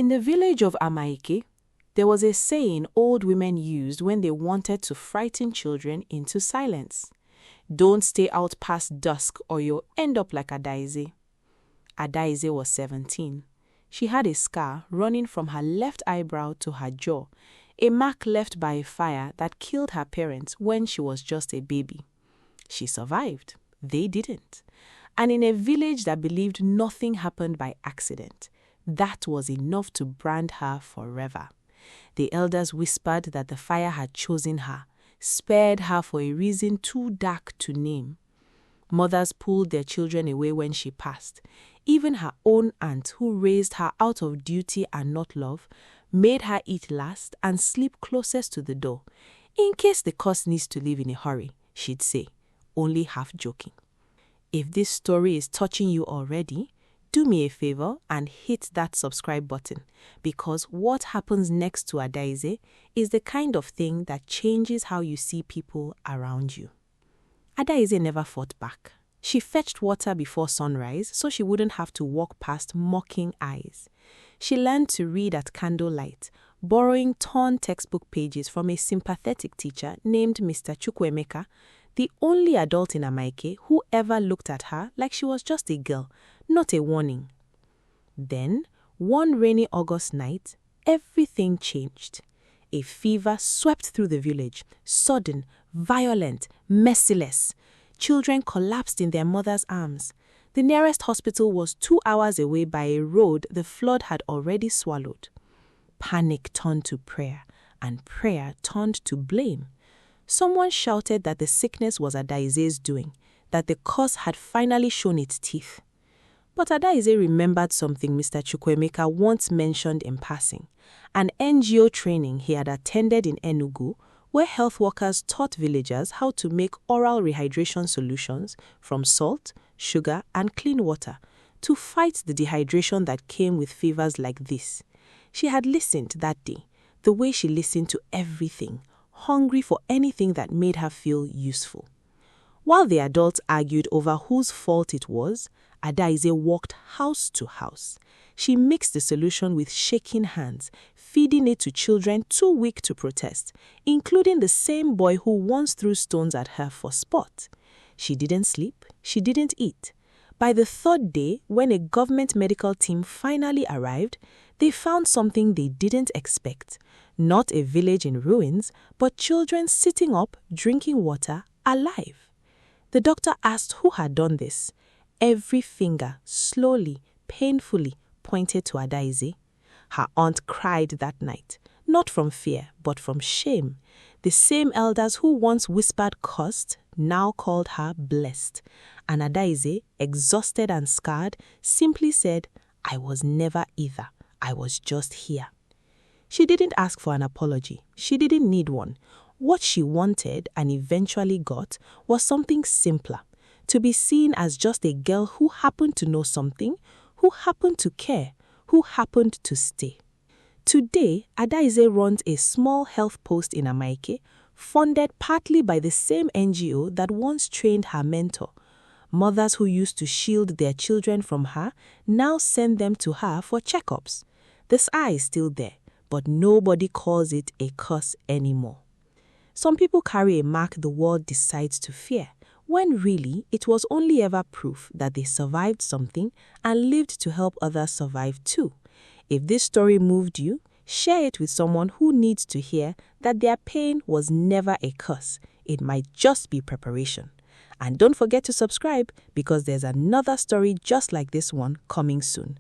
In the village of Adaeze, there was a saying old women used when they wanted to frighten children into silence. Don't stay out past dusk or you'll end up like Adaeze. Adaeze was 17. She had a scar running from her left eyebrow to her jaw, a mark left by a fire that killed her parents when she was just a baby. She survived. They didn't. And in a village that believed nothing happened by accident, that was enough to brand her forever. The elders whispered that the fire had chosen her, spared her for a reason too dark to name. Mothers pulled their children away when she passed. Even her own aunt, who raised her out of duty and not love, made her eat last and sleep closest to the door. In case the curse needs to leave in a hurry, she'd say, only half joking. If this story is touching you already, do me a favor and hit that subscribe button, because what happens next to Adaeze is the kind of thing that changes how you see people around you. Adaeze never fought back. She fetched water before sunrise so she wouldn't have to walk past mocking eyes. She learned to read at candlelight, borrowing torn textbook pages from a sympathetic teacher named Mr. Chukwuemeka, the only adult in Adaeze who ever looked at her like she was just a girl, not a warning. Then, one rainy August night, everything changed. A fever swept through the village, sudden, violent, merciless. Children collapsed in their mothers' arms. The nearest hospital was 2 hours away by a road the flood had already swallowed. Panic turned to prayer, and prayer turned to blame. Someone shouted that the sickness was Adaeze's doing, that the curse had finally shown its teeth. But Adaeze remembered something Mr. Chukwuemeka once mentioned in passing, an NGO training he had attended in Enugu, where health workers taught villagers how to make oral rehydration solutions from salt, sugar, and clean water to fight the dehydration that came with fevers like this. She had listened that day, the way she listened to everything, hungry for anything that made her feel useful. While the adults argued over whose fault it was, Adaeze walked house to house. She mixed the solution with shaking hands, feeding it to children too weak to protest, including the same boy who once threw stones at her for sport. She didn't sleep, she didn't eat. By the third day, when a government medical team finally arrived, they found something they didn't expect. Not a village in ruins, but children sitting up, drinking water, alive. The doctor asked who had done this. Every finger, slowly, painfully, pointed to Adaeze. Her aunt cried that night, not from fear, but from shame. The same elders who once whispered cursed now called her blessed. And Adaeze, exhausted and scarred, simply said, "I was never either. I was just here." She didn't ask for an apology. She didn't need one. What she wanted and eventually got was something simpler. To be seen as just a girl who happened to know something, who happened to care, who happened to stay. Today, Adaeze runs a small health post in Adaeze, funded partly by the same NGO that once trained her mentor. Mothers who used to shield their children from her now send them to her for checkups. The scar is still there, but nobody calls it a curse anymore. Some people carry a mark the world decides to fear, when really it was only ever proof that they survived something and lived to help others survive too. If this story moved you, share it with someone who needs to hear that their pain was never a curse. It might just be preparation. And don't forget to subscribe, because there's another story just like this one coming soon.